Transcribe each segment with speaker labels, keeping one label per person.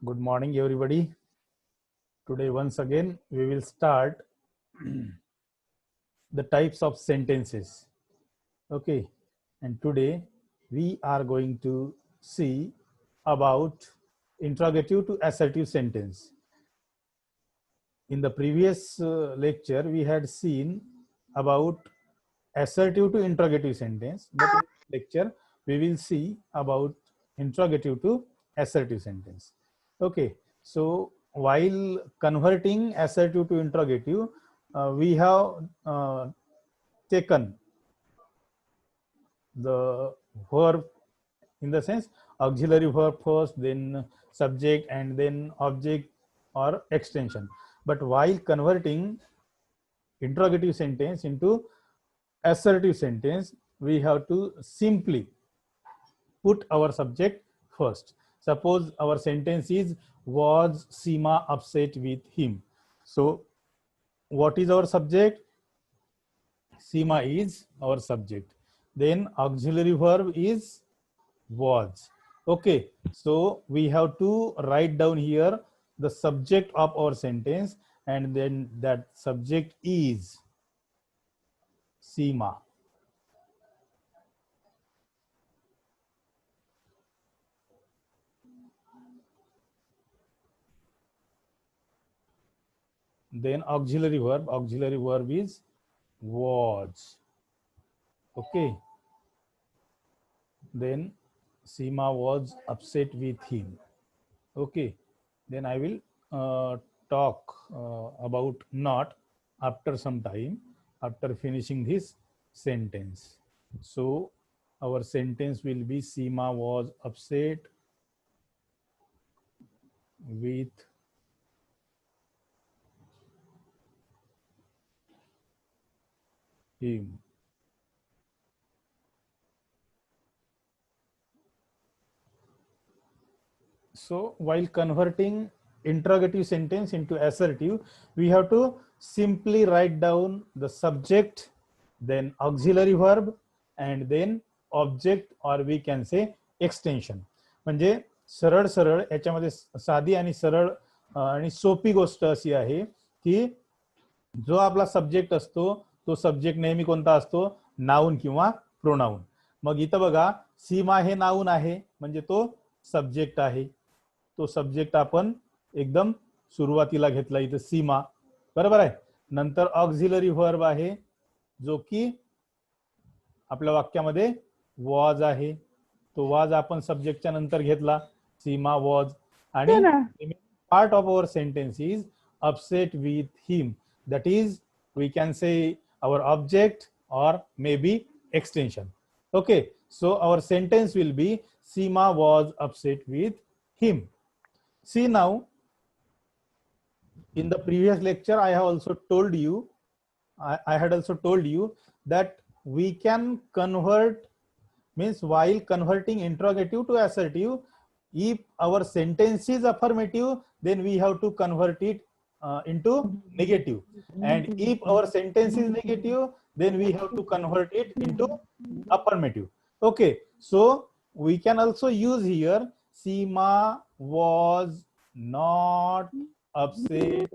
Speaker 1: Good morning, everybody. Today, once again, we will start the types of sentences. Okay, and today we are going to see about interrogative to assertive sentence. In the previous lecture, we had seen about assertive to interrogative sentence, but in this lecture, we will see about interrogative to assertive sentence. Okay, so while converting assertive to interrogative, we have taken the verb in the sense auxiliary verb first, then subject, and then object or extension. But while converting interrogative sentence into assertive sentence, we have to simply put our subject first. Suppose our sentence is, was Seema upset with him? So what is our subject? Seema is our subject. Then auxiliary verb is was. Okay, so we have to write down here the subject of our sentence, and then that subject is Seema. Then auxiliary verb is was. Okay, then Seema was upset with him. Okay, then I will talk about not after some time, after finishing this sentence. So our sentence will be, Seema was upset with him. So while converting interrogative sentence into assertive, we have to simply write down the subject, then auxiliary verb, and then object, or we can say extension. म्हणजे सरळ सरळ याच्यामध्ये साधी आणि सरळ आणि सोपी गोष्ट अशी आहे की जो आपला सब्जेक्ट असतो तो सब्जेक्ट नेहमी कोणता असतो? नाउन किंवा प्रोनाउन. मग इथं बघा, सीमा हे नाउन आहे म्हणजे तो सब्जेक्ट आहे. तो सब्जेक्ट आपण एकदम सुरुवातीला घेतला इथं, सीमा, बरोबर आहे. नंतर ऑक्झिलरी वर्ब आहे जो की आपल्या वाक्यामध्ये वॉज आहे. तो वॉज आपण सब्जेक्टच्या नंतर घेतला, सीमा वॉज. आणि part of our sentence is upset with him. That is, we can say our object or maybe extension. Okay, so our sentence will be, Seema was upset with him. See now, in the previous lecture I have also told you, I had also told you that we can convert, means while converting interrogative to assertive, if our sentence is affirmative, then we have to convert it into negative, and if our sentence is negative, then we have to convert it into affirmative. Okay, so we can also use here, Seema was not upset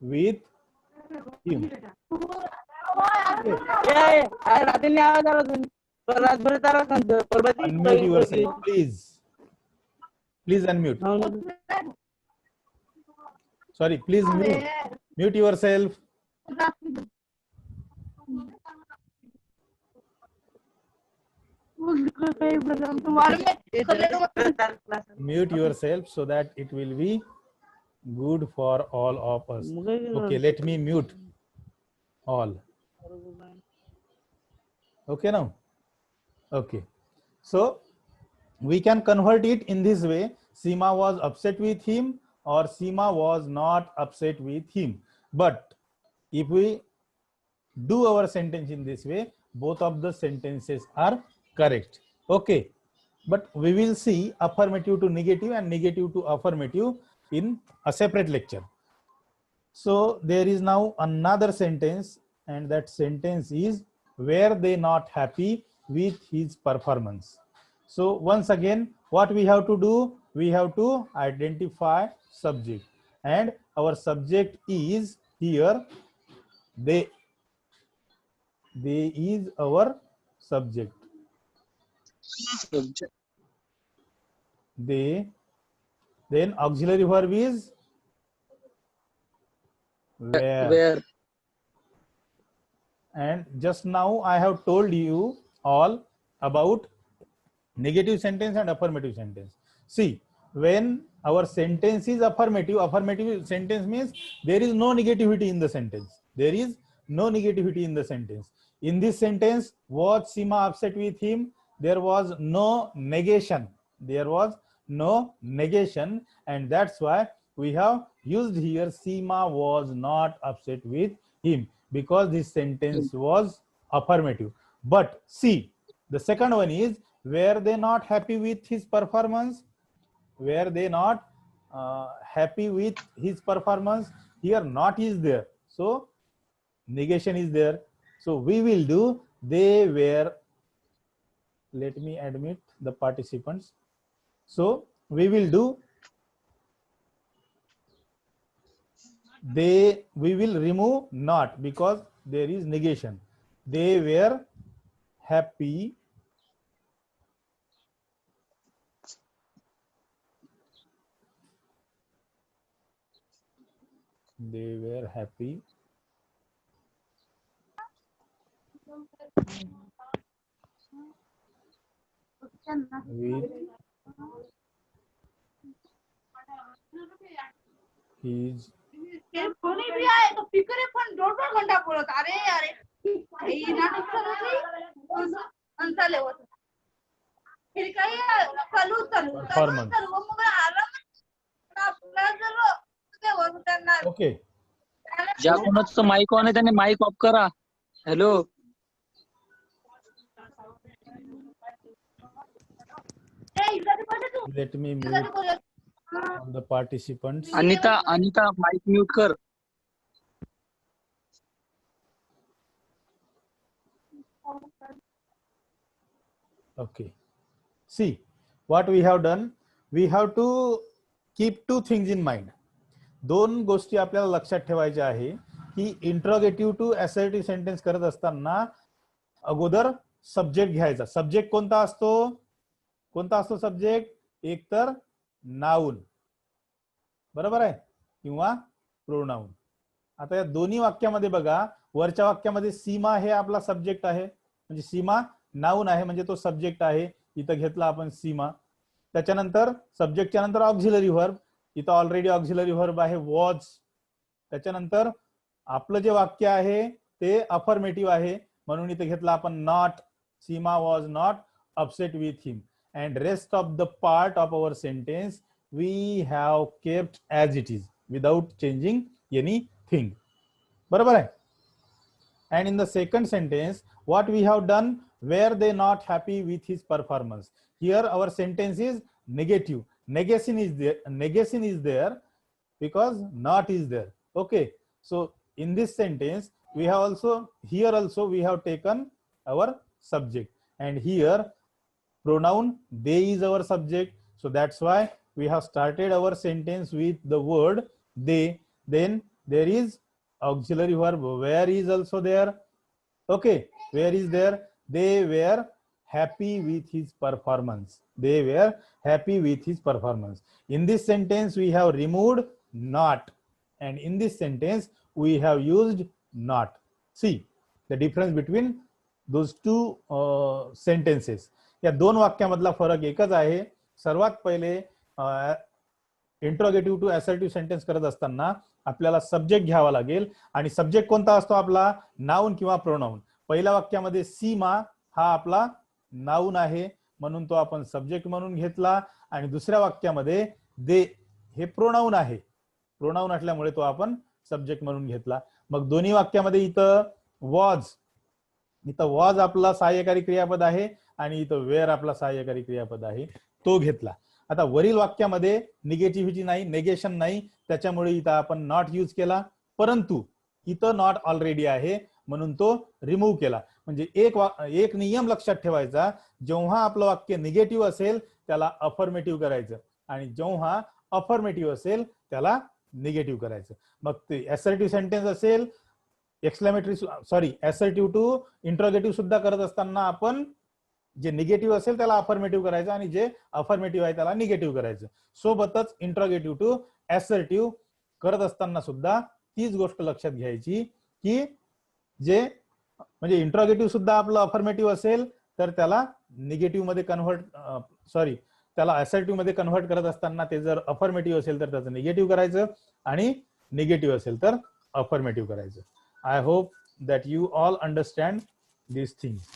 Speaker 1: with him. Unmute yourself, please. Please unmute. Sorry, please mute yourself. Mute yourself so that it will be good for all of us. Okay, let me mute all. Okay now? Okay. So we can convert it in this way, Seema was upset with him or Seema was not upset with him. But if we do our sentence in this way, both of the sentences are correct. Okay, but we will see affirmative to negative and negative to affirmative in a separate lecture. So there is now another sentence, and that sentence is, were they not happy with his performance? So once again, what we have to do? We have to identify subject, and our subject is here. They is our subject.
Speaker 2: Subject.
Speaker 1: They, then auxiliary verb is where.
Speaker 2: Where.
Speaker 1: And just now I have told you all about negative sentence and affirmative sentence. See, when our sentence is affirmative, affirmative sentence means there is no negativity in the sentence. There is no negativity in the sentence. In this sentence, was Seema upset with him? There was no negation. There was no negation, and that's why we have used here Seema was not upset with him, because this sentence was affirmative. But see, the second one is, were they not happy with his performance? Were they not happy with his performance? Here not is there, so negation is there. So we will do they were. Let me admit the participants. So we will do they, we will remove not because there is negation. They were happy with his performance. Okay.
Speaker 2: ज्या कोणाचं mike on आहे त्यांनी mike off करा. Hello.
Speaker 1: Let me mute all the participants.
Speaker 2: Anita mike mute कर.
Speaker 1: Okay. See, what we have done, we have to keep two things in mind. दोन गोष्टी आपल्याला लक्षात ठेवायच्या आहे की इंट्रोगेटिव्ह टू असर्टिव्ह सेंटेन्स करत असताना अगोदर सब्जेक्ट घ्यायचा. सब्जेक्ट कोणता असतो? कोणता असतो सब्जेक्ट? एक तर नाउन, बरोबर आहे, किंवा प्रोनाउन. आता या दोन्ही वाक्यामध्ये बघा, वरच्या वाक्यामध्ये सीमा हे आपला सब्जेक्ट आहे, म्हणजे सीमा नाउन आहे म्हणजे तो सब्जेक्ट आहे. इथं घेतला आपण सीमा. त्याच्यानंतर सब्जेक्टच्या नंतर ऑक्झिलरी व्हर्ब, इथं ऑलरेडी ऑक्झिलरी व्हर्ब आहे वॉज. त्याच्यानंतर आपलं जे वाक्य आहे ते अफर्मेटिव्ह आहे म्हणून इथं घेतला आपण not. Seema was not upset with him. And rest of the part of our sentence we have kept as it is without changing anything. बरोबर आहे? And in the second sentence, what we have done, were they not happy with his performance? Here our sentence is negative. Negation is there because not is there. Okay. So in this sentence, we have also, here also we have taken our subject, and here pronoun they is our subject. So that's why we have started our sentence with the word they. Then there is auxiliary verb where is also there. Okay, where is there? They were happy with his performance. They were happy with his performance. In this sentence we have removed not, and in this sentence we have used not. See the difference between those two sentences. या दोन वाक्यामधला फरक एकच आहे. सर्वात पहिले interrogative to assertive sentence करत असताना आपल्याला सब्जेक्ट घ्यावा लागेल, आणि सब्जेक्ट कोणता असतो आपला? नाउन किंवा प्रोनाउन. पहिल्या वाक्यामध्ये सीमा हा आपला नाउन आहे म्हणून तो आपण सब्जेक्ट म्हणून घेतला, आणि दुसऱ्या वाक्यामध्ये दे हे प्रोनाउन आहे. प्रोनाउन असल्यामुळे तो आपण सब्जेक्ट म्हणून घेतला. मग दोन्ही वाक्यामध्ये इथं वॉज आपला सहाय्यकारी क्रियापद आहे आणि इथं वेअर आपला सहाय्यकारी क्रियापद आहे, तो घेतला. आता वरील वाक्यामध्ये निगेटिव्हिटी नाही, नेगेशन नाही, त्याच्यामुळे इथं आपण नॉट यूज केला. परंतु इथं नॉट ऑलरेडी आहे म्हणून तो रिमूव्ह केला. म्हणजे एक नियम लक्षात ठेवायचा, जेव्हा आपलं वाक्य निगेटिव्ह असेल त्याला अफर्मेटिव्ह करायचं आणि जेव्हा अफर्मेटिव्ह असेल त्याला निगेटिव्ह करायचं. मग ते असर्टिव्ह सेंटेन्स असेल, असर्टिव्ह टू इंट्रोगेटिव्ह सुद्धा करत असताना आपण जे निगेटिव्ह असेल त्याला अफर्मेटिव्ह करायचं आणि जे अफर्मेटिव्ह आहे त्याला निगेटिव्ह करायचं. सोबतच इंट्रोगेटिव्ह टू असर्टिव्ह करत असताना सुद्धा तीच गोष्ट लक्षात घ्यायची की जे म्हणजे इंट्रोगेटिव्ह सुद्धा आपलं अफर्मेटिव्ह असेल तर त्याला निगेटिव्ह मध्ये त्याला असर्टिव्ह मध्ये कन्व्हर्ट करत असताना ते जर अफर्मेटिव्ह असेल तर त्याचं निगेटिव्ह करायचं आणि निगेटिव्ह असेल तर अफर्मेटिव्ह करायचं. I hope that you all understand this things.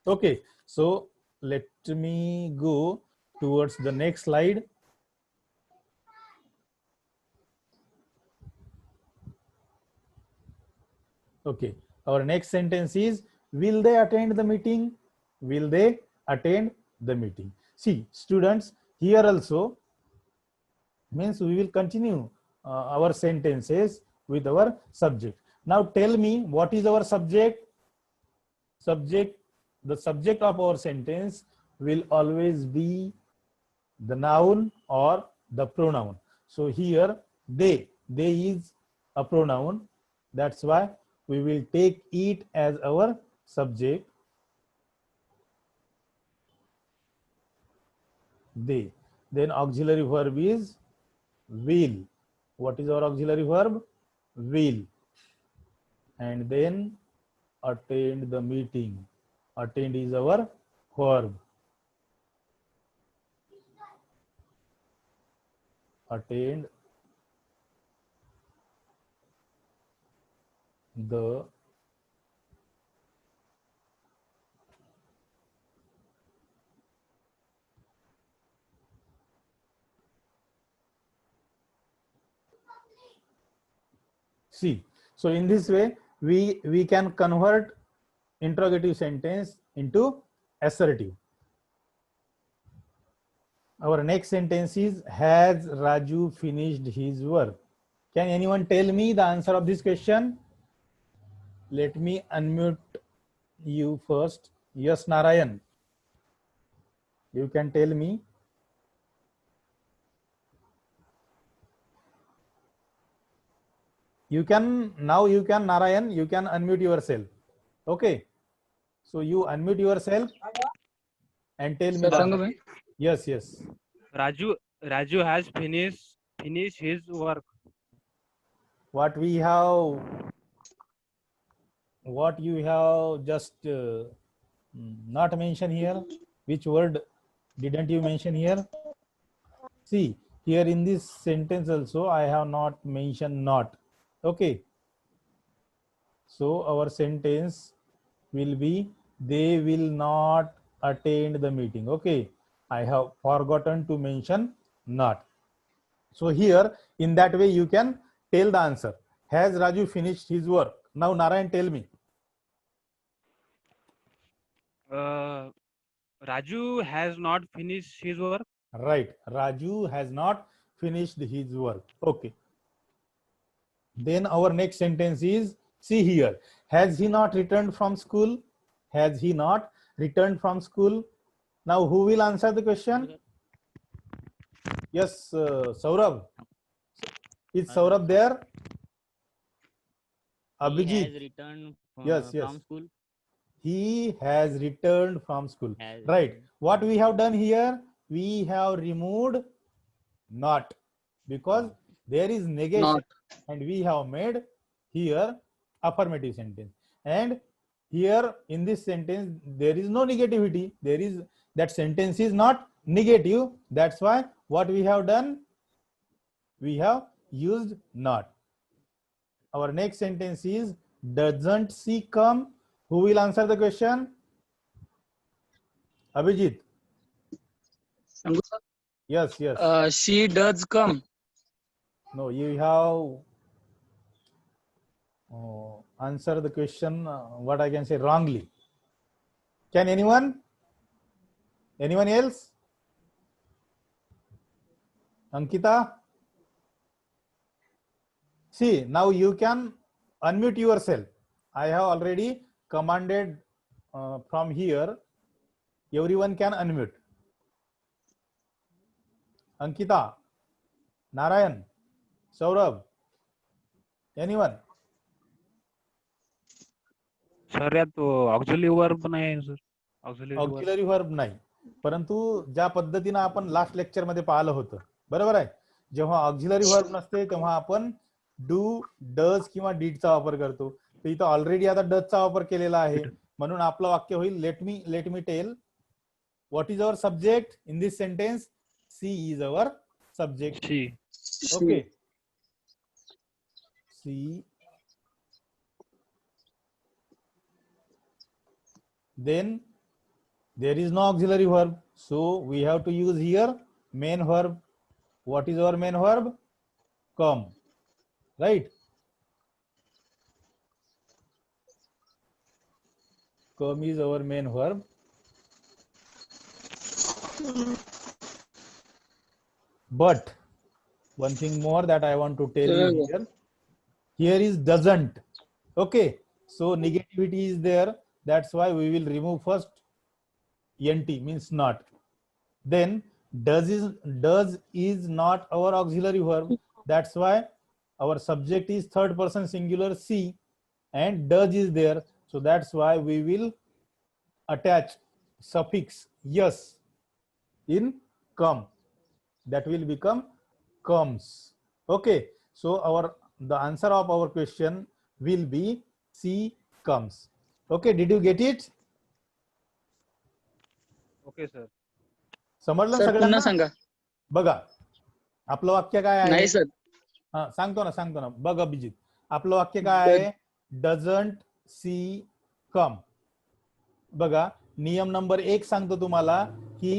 Speaker 1: Okay, so let me go towards the next slide. Okay, our next sentence is, will they attend the meeting? Will they attend the meeting? See students, here also means we will continue our sentences with our subject. Now tell me, what is our subject? The subject of our sentence will always be the noun or the pronoun. So here they is a pronoun, that's why we will take it as our subject. They. Then auxiliary verb is will. What is our auxiliary verb? Will. And then attend the meeting. Attend is our verb. Attend the see. So in this way we can convert interrogative sentence into assertive. Our next sentence is, has Raju finished his work? Can anyone tell me the answer of this question? Let me unmute you first. Yes, Narayan, you can tell me. You can Narayan, you can unmute yourself. Okay, so you unmute yourself and tell me. Yes.
Speaker 3: Raju has finished his work.
Speaker 1: What you have just not mentioned here? Which word didn't you mention here? See, here in this sentence also I have not mentioned not. Okay, so our sentence will be, they will not attend the meeting. Okay, I have forgotten to mention not. So here in that way you can tell the answer. Has Raju finished his work? Now Narayan, tell me.
Speaker 3: Raju has not finished his work.
Speaker 1: Right, Raju has not finished his work. Okay. Then our next sentence is, see here, has he not returned from school? Has he not returned from school? Now who will answer the question? Yes, Saurabh. Is Saurabh there? Abhijit.
Speaker 4: He has returned from school.
Speaker 1: He has returned from school.
Speaker 4: Has
Speaker 1: Right.
Speaker 4: returned.
Speaker 1: What we have done here? We have removed not, because there is negation
Speaker 2: Not.
Speaker 1: and we have made here affirmative sentence. And here in this sentence there is no negativity. That sentence is not negative. That's why what we have done? We have used not. Our next sentence is, doesn't she come? Who will answer the question? Abhijit. Yes.
Speaker 2: She does come.
Speaker 1: No, you have answer the question, what I can say, wrongly. Can anyone else? Ankita? See, now you can unmute yourself. I have already commanded from here. Everyone can unmute. Ankita, Narayan, Saurabh, anyone?
Speaker 3: Sir यात auxiliary verb नाही आहे sir. Auxiliary verb
Speaker 1: auxiliary verb नाही, परंतु ज्या पद्धतीने आपण last lecture मध्ये पाहिलं होतं, बरोबर आहे, जेव्हा ऑक्झिलरी व्हर्ब नसते तेव्हा आपण डू, डज किंवा डीडचा वापर करतो. तर इथं ऑलरेडी आता डजचा वापर केलेला आहे, म्हणून आपलं वाक्य होईल let me tell what is our subject in this sentence. See is our subject.
Speaker 3: She.
Speaker 1: Okay, see. Then there is no auxiliary verb, so we have to use here main verb. What is our main verb? Come, right? Come is our main verb. But one thing more that I want to tell you here, here is doesn't. Okay, so negativity is there, that's why we will remove first nt, means not. Then does is not our auxiliary verb, that's why our subject is third person singular C and does is there, so that's why we will attach suffix yes in come, that will become comes. Okay, so the answer of our question will be C comes. Okay, did you get it?
Speaker 3: Okay sir.
Speaker 1: समजलं
Speaker 2: sir पुन्हा
Speaker 1: सगळ्यांना?
Speaker 2: सांगा.
Speaker 1: बघा आपलं वाक्य काय आहे.
Speaker 2: नाही sir.
Speaker 1: हा सांगतो ना. बघ अभिजित, आपलं वाक्य काय आहे. डझंट सी कम. बघा नियम नंबर 1 सांगतो तुम्हाला की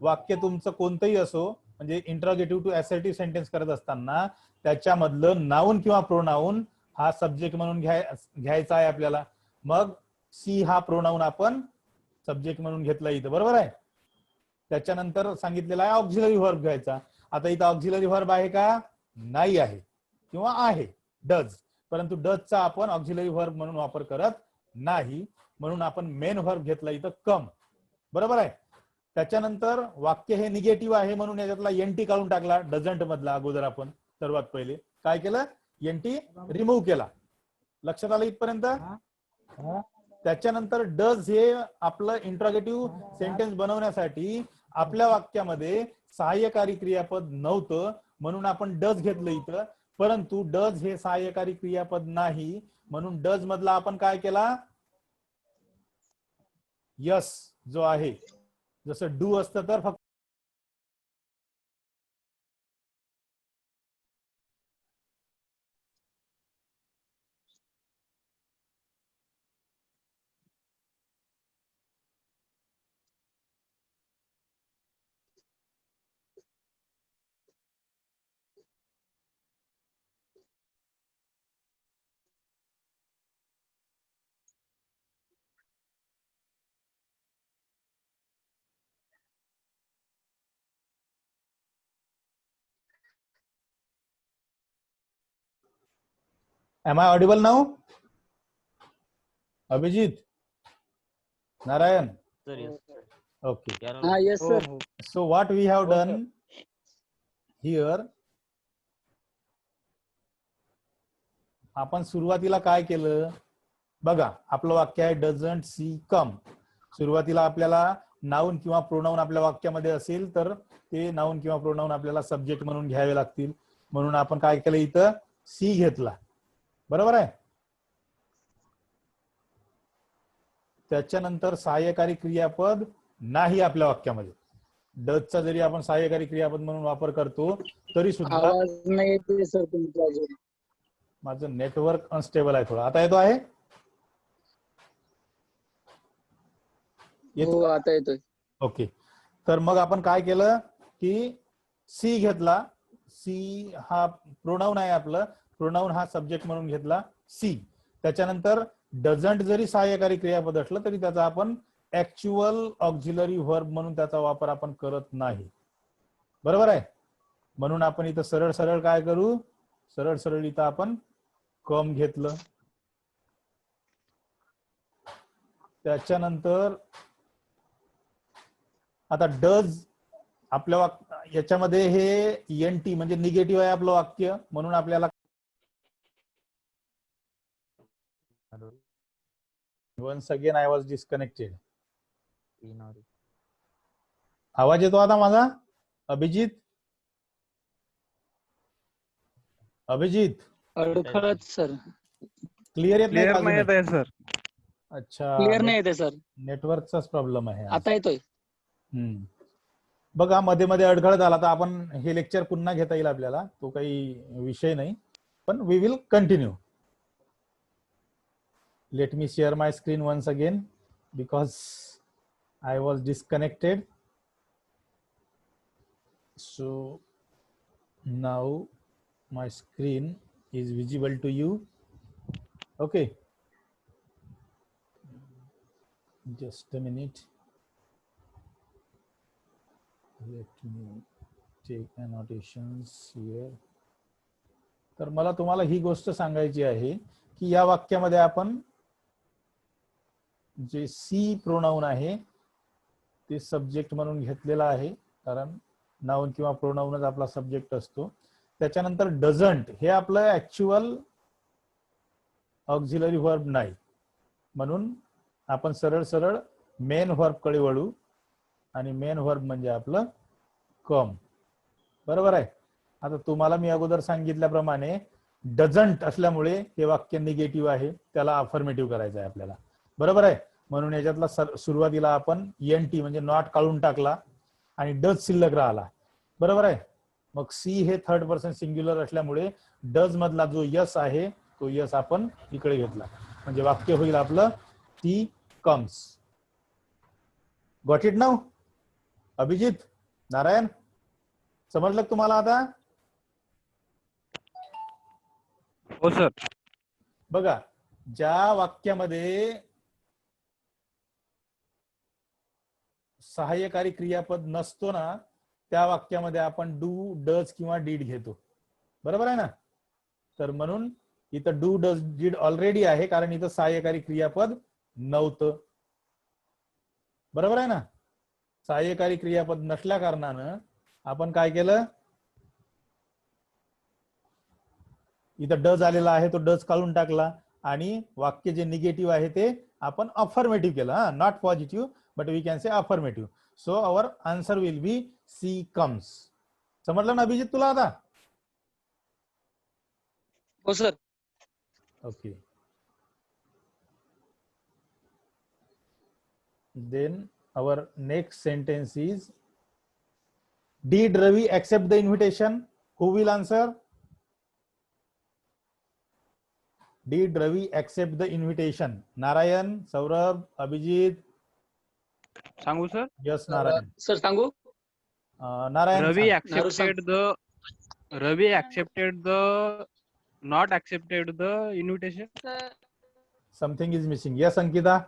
Speaker 1: वाक्य तुमचं कोणतंही असो, म्हणजे इंट्रोगेटिव्ह टू असर्टिव्ह सेंटेन्स करत असताना त्याच्यामधलं नाऊन किंवा प्रोनाऊन हा सब्जेक्ट म्हणून घ्यायचा आहे आपल्याला. मग सी हा प्रोनाऊन आपण सब्जेक्ट म्हणून घेतला इथं, बरोबर आहे. त्याच्यानंतर सांगितलेला आहे ऑक्झिलरी व्हर्ब घ्यायचा. आता इथं ऑक्झिलरी व्हर्ब आहे का? नाही आहे, किंवा आहे डज, परंतु डजचा आपण ऑक्झिलरी व्हर्ब म्हणून वापर करत नाही, म्हणून आपण मेन व्हर्ब घेतला इथं कम, बरोबर आहे. त्याच्यानंतर वाक्य हे निगेटिव्ह आहे म्हणून याच्यातला एनटी काढून टाकला. डझंट मधला अगोदर आपण सर्वात पहिले काय केलं, एनटी रिमूव्ह केला. लक्षात आलं इथपर्यंत? त्याच्यानंतर डज हे आपलं इंट्रोगेटिव्ह सेंटेन्स बनवण्यासाठी आपल्या वाक्यामध्ये सहाय्यकारी क्रियापद नव्हतं म्हणून आपण डज घेतलं इथं, परंतु डज हे सहाय्यकारी क्रियापद नाही म्हणून डज मधला आपण काय केला, यस जो आहे, जसं डू असतं तर फक्त Am I audible now? Abhijit, Narayan.
Speaker 4: Sir, yes.
Speaker 1: Okay.
Speaker 2: हा येस
Speaker 3: हो
Speaker 2: सर.
Speaker 3: हो.
Speaker 1: So what we have done here, आपण सुरुवातीला काय केलं बघा, आपलं वाक्य आहे डझंट सी कम. सुरुवातीला आपल्याला नाउन किंवा प्रोनाउन आपल्या वाक्यामध्ये असेल तर ते नाउन किंवा प्रोनाउन आपल्याला सब्जेक्ट म्हणून घ्यावे लागतील, म्हणून आपण काय केलं इथं सी घेतला, बरोबर आहे. त्याच्यानंतर सहाय्यकारी क्रियापद नाही आपल्या वाक्यामध्ये. डजचा जरी आपण सहाय्यकारी क्रियापद म्हणून वापर करतो तरी सुद्धा
Speaker 2: आवाज नाही येते सर तुमचा अजून.
Speaker 1: माझं नेटवर्क अनस्टेबल आहे थोडं. आता येतो आहे?
Speaker 2: हो आता येतोय.
Speaker 1: ओके, तर मग आपण काय केलं की सी घेतला. सी हा प्रोनाउन आहे आपलं, प्रोनाउन हा सब्जेक्ट म्हणून घेतला सी. त्याच्यानंतर डझंट जरी सहाय्यकारी क्रियापद असलं तरी त्याचा आपण ऍक्च्युअल ऑक्झिलरी व्हर्ब म्हणून त्याचा वापर आपण करत नाही, बरोबर आहे. म्हणून आपण इथं सरळ सरळ काय करू, सरळ सरळ इथं आपण कम घेतलं. त्याच्यानंतर आता डज आपल्या याच्यामध्ये हे एनटी म्हणजे निगेटिव्ह आहे आपलं वाक्य, म्हणून आपल्याला once again I was disconnected. आवाज येतो आता माझा? अभिजित, अभिजित
Speaker 2: अडखळत सर.
Speaker 1: क्लिअर येत नाही
Speaker 3: क्लिअर
Speaker 1: का
Speaker 3: नाही
Speaker 1: अजूनही?
Speaker 3: येत आहे सर.
Speaker 1: अच्छा,
Speaker 2: क्लिअर नाही येते सर.
Speaker 1: नेटवर्कचाच प्रॉब्लेम आहे आज.
Speaker 2: आता येतोय.
Speaker 1: हम्म. बघा मध्ये मध्ये अडखळत आला, तर आपण हे लेक्चर पुन्हा घेता येईल आपल्याला, तो काही विषय नाही, पण we will continue. Let me share my screen once again because I was disconnected. So now my screen is visible to you. Okay, just a minute, let me take annotations here. तर मला तुम्हाला ही गोष्ट सांगायची आहे की या वाक्यामध्ये आपण जे सी प्रोनाउन आहे ते सब्जेक्ट म्हणून घेतलेला आहे, कारण नाउन किंवा प्रोनाउनच आपला सब्जेक्ट असतो. त्याच्यानंतर डझंट हे आपलं ऍक्च्युअल ऑक्झिलरी व्हर्ब नाही, म्हणून आपण सरळ सरळ मेन व्हर्ब कडे वळू, आणि मेन व्हर्ब म्हणजे आपलं कम. बरोबर आहे. आता तुम्हाला मी अगोदर सांगितल्याप्रमाणे डझंट असल्यामुळे हे वाक्य निगेटिव्ह आहे, त्याला अफर्मेटिव्ह करायचं आहे आपल्याला. बरोबर आहे. म्हणून याच्यातला सुरुवातीला आपण एनटी म्हणजे नॉट काढून टाकला आणि डज शिल्लक राहिला. बरोबर आहे. मग सी हे थर्ड पर्सन सिंग्युलर असल्यामुळे डज मधला जो यस आहे तो यस आपण इकडे घेतला, म्हणजे वाक्य होईल आपलं ती comes. Got it now? Abhijit, Narayan, समजलं तुम्हाला आता?
Speaker 3: हो सर.
Speaker 1: बघा, ज्या वाक्यामध्ये सहाय्यकारी क्रियापद नसतो ना, त्या वाक्यामध्ये आपण डू, डज किंवा डीड घेतो. बरोबर आहे ना? तर म्हणून इथं डू, डज, डीड ऑलरेडी आहे, कारण इथं सहाय्यकारी क्रियापद नव्हतं. बरोबर आहे ना? सहाय्यकारी क्रियापद नसल्या कारणानं आपण काय केलं, इथं डज आलेला आहे तो डज काढून टाकला आणि वाक्य जे निगेटिव्ह आहे ते आपण अफर्मेटिव्ह केलं. Not positive, but we can say affirmative. So our answer will be see comes. समजलं ना अभिजित तुला आता?
Speaker 2: हो sir.
Speaker 1: Okay. Then our next sentence is, did Ravi accept the invitation? Who will answer? Did Ravi accept the invitation? Narayan, Saurabh, Abhijit.
Speaker 3: सांगू sir?
Speaker 1: Yes, Narayan.
Speaker 2: Sir सांगू?
Speaker 1: Narayan.
Speaker 3: रवी
Speaker 1: सांग.
Speaker 3: accepted the not accepted the invitation.
Speaker 1: Something is missing. Yes, Ankita.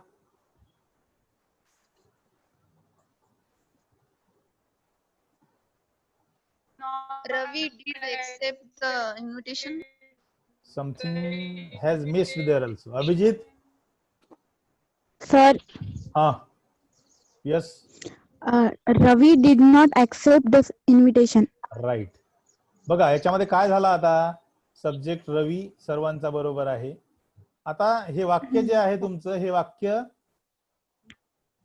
Speaker 5: Ravi did accept the invitation.
Speaker 1: Something has missed there also. Abhijit.
Speaker 6: Sir,
Speaker 1: Yes.
Speaker 6: Ravi did not accept the invitation.
Speaker 1: Right. बघा याच्यामध्ये काय झालं, आता subject रवी सर्वांचा बरोबर आहे. आता हे वाक्य जे आहे तुमचं, हे वाक्य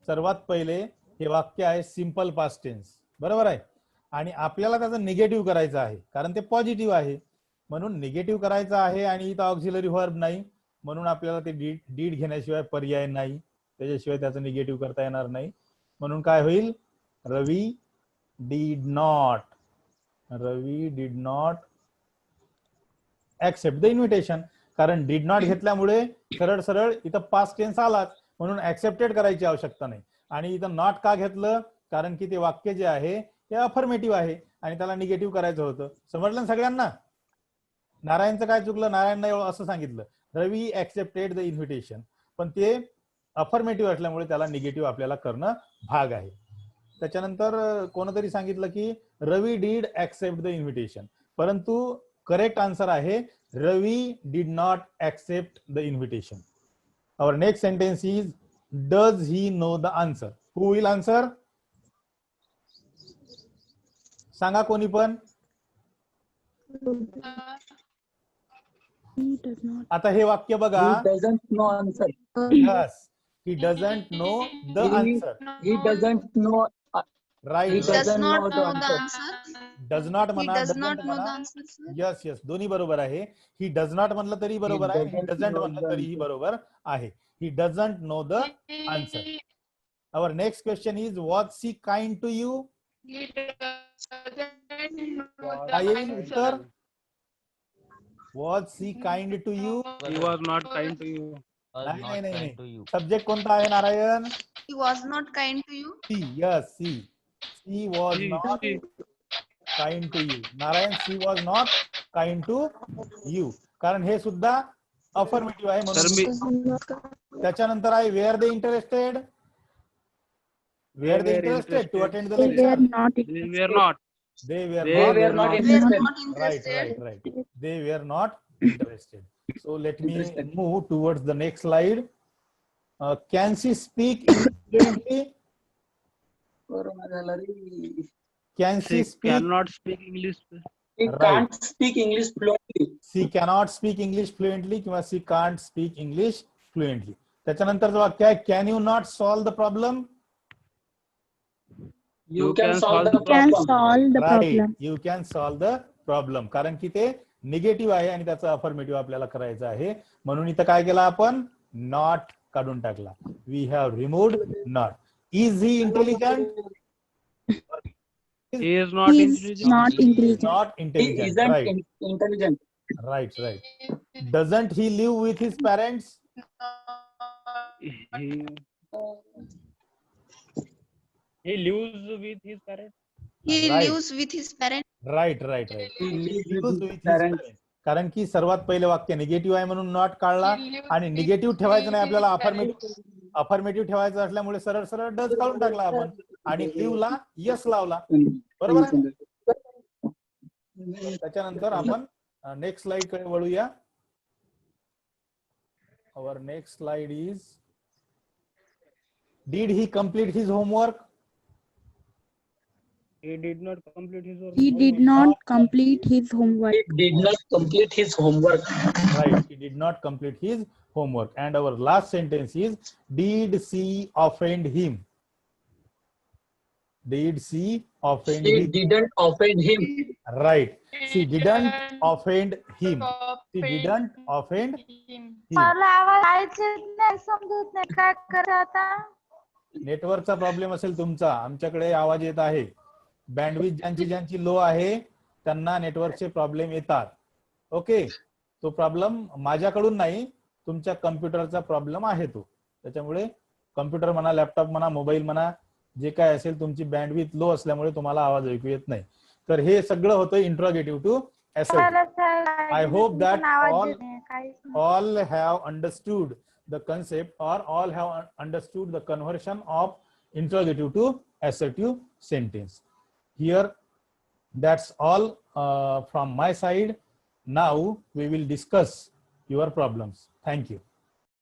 Speaker 1: सर्वात पहिले हे वाक्य आहे सिंपल पास्ट टेन्स. बरोबर आहे. आणि आपल्याला त्याचं निगेटिव्ह करायचं आहे, कारण ते पॉझिटिव्ह आहे, म्हणून निगेटिव्ह करायचं आहे. आणि इथं ऑक्झिलरी व्हर्ब नाही, म्हणून आपल्याला ते डीड घेण्याशिवाय पर्याय नाही, त्याच्याशिवाय त्याचं निगेटिव्ह करता येणार नाही. म्हणून काय होईल, रवी did not accept the invitation. कारण did not घेतल्यामुळे सरळ सरळ इथं पास्ट टेन्स आलाच, म्हणून ऍक्सेप्टेड करायची आवश्यकता नाही. आणि इथं नॉट का घेतलं, कारण की ते वाक्य जे आहे ते अफर्मेटिव्ह आहे आणि त्याला निगेटिव्ह करायचं होतं. समजलं ना सगळ्यांना? नारायणचं काय चुकलं, नारायणने असं सांगितलं रवी ऍक्सेप्टेड द इन्व्हिटेशन, पण ते अफर्मेटिव्ह असल्यामुळे त्याला निगेटिव्ह आपल्याला करणं भाग आहे. त्याच्यानंतर कोणतरी सांगितलं की Ravi did accept the invitation, परंतु करेक्ट आन्सर आहे Ravi did not accept the invitation. Our next sentence is, does he know the answer? Who will answer? सांगा कोणी पण.
Speaker 6: He does not.
Speaker 1: आता हे वाक्य बघा.
Speaker 2: He doesn't know answer.
Speaker 1: Yes, he doesn't know the answer.
Speaker 2: He doesn't know.
Speaker 1: Right,
Speaker 2: He
Speaker 1: right.
Speaker 5: Does
Speaker 2: doesn't
Speaker 5: not
Speaker 2: know
Speaker 5: know
Speaker 2: the
Speaker 5: the
Speaker 2: answer.
Speaker 5: answer.
Speaker 1: Does not
Speaker 5: He
Speaker 1: म्हणा,
Speaker 5: does
Speaker 1: doesn't
Speaker 5: not know the
Speaker 1: म्हणा.
Speaker 5: answer, sir.
Speaker 1: Yes, yes, दोन्ही बरोबर आहे. He does not म्हणलं तरी बरोबर आहे. He
Speaker 2: doesn't
Speaker 1: doesn't
Speaker 2: know
Speaker 1: म्हणलं
Speaker 2: the
Speaker 1: तरीही
Speaker 2: answer.
Speaker 1: बरोबर आहे. He doesn't know the answer. Our next question is, was she kind to you? काय येईल उत्तर? Was she kind to you?
Speaker 3: He was not kind to you.
Speaker 1: नाही नाही नाही. Subject कोणता आहे Narayan?
Speaker 5: He was not kind to you.
Speaker 1: She, yes, she. She was
Speaker 3: She-
Speaker 1: not
Speaker 3: she-
Speaker 1: kind to you. Narayan, she was not kind to you. कारण हे सुद्धा affirmative आहे
Speaker 3: Sir,
Speaker 1: म्हणून. त्याच्यानंतर आहे were they interested? Were they interested to attend the
Speaker 6: They were
Speaker 1: lecture?
Speaker 6: not.
Speaker 3: They were not.
Speaker 1: They were
Speaker 3: They
Speaker 1: not.
Speaker 3: were not
Speaker 5: We are
Speaker 2: interested.
Speaker 5: not
Speaker 1: Right,
Speaker 5: interested.
Speaker 1: right. They were not interested. So let me move towards the next slide. Can she speak English fluently?
Speaker 2: Corona झाला रे.
Speaker 1: Can she
Speaker 3: She
Speaker 1: speak?
Speaker 3: cannot speak English.
Speaker 2: He
Speaker 1: Right.
Speaker 2: can't speak English fluently.
Speaker 1: She cannot speak English fluently किंवा she can't speak English fluently. त्याच्यानंतरचं वाक्य आहे, can you not solve the problem?
Speaker 2: You can solve the
Speaker 6: Can
Speaker 2: problem.
Speaker 6: solve the
Speaker 1: Right.
Speaker 6: problem.
Speaker 1: You can solve the problem. कारण की ते negative आहे आणि त्याचा affirmative आपल्याला करायचं आहे. म्हणून इथं काय केलं आपण? Not काढून टाकला. We have removed not. Is he intelligent?
Speaker 3: He is not
Speaker 6: He is
Speaker 3: intelligent.
Speaker 6: not intelligent.
Speaker 1: Not
Speaker 2: He
Speaker 1: intelligent.
Speaker 2: isn't
Speaker 1: Right.
Speaker 2: intelligent.
Speaker 1: Right. Doesn't he live with his parents?
Speaker 3: He lives with his parents.
Speaker 5: He
Speaker 1: Right.
Speaker 5: lives with his parents.
Speaker 1: Right.
Speaker 2: He lives
Speaker 1: Lives
Speaker 2: with
Speaker 1: with
Speaker 2: his
Speaker 1: his
Speaker 2: parents.
Speaker 1: parents. कारण की सर्वात पहिले वाक्य negative आहे म्हणून not काढला आणि negative ठेवायचं नाही आपल्याला, अफर्मेटिव्ह ठेवायचं असल्यामुळे सरळ सरळ डज काढून टाकला आपण आणि लिव्हला यस लावला. बरोबर आहे. त्याच्यानंतर आपण नेक्स्ट स्लाइड कडे वळूया. Our next slide is, did he complete his homework?
Speaker 3: He did not complete his work.
Speaker 6: He did not complete his homework.
Speaker 2: He did not complete his homework.
Speaker 1: Right, he did not complete his homework. And our last sentence is, did she offend him? Did she offend
Speaker 2: She
Speaker 1: him?
Speaker 2: didn't offend him.
Speaker 1: Right, she didn't offend him. She didn't offend him.
Speaker 7: मला आवाज नाही समजत नाही काय करायचं आता.
Speaker 1: नेटवर्कचा problem असेल तुमचा, आमच्याकडे आवाज येत आहे. बँडविड्थ ज्यांची लो आहे त्यांना नेटवर्कचे प्रॉब्लेम येतात. ओके, तो प्रॉब्लेम माझ्याकडून नाही, तुमच्या कम्प्युटरचा प्रॉब्लेम आहे तो. त्याच्यामुळे कम्प्युटर म्हणा, लॅपटॉप म्हणा, मोबाईल म्हणा, जे काय असेल तुमची बँडविड्थ लो असल्यामुळे तुम्हाला आवाज ऐकू येत नाही. तर हे सगळं होतं interrogative to assertive. I hope that all have understood the concept, or all have understood the conversion of interrogative to assertive sentence. Here, that's all from my side. Now we will discuss your problems. Thank you.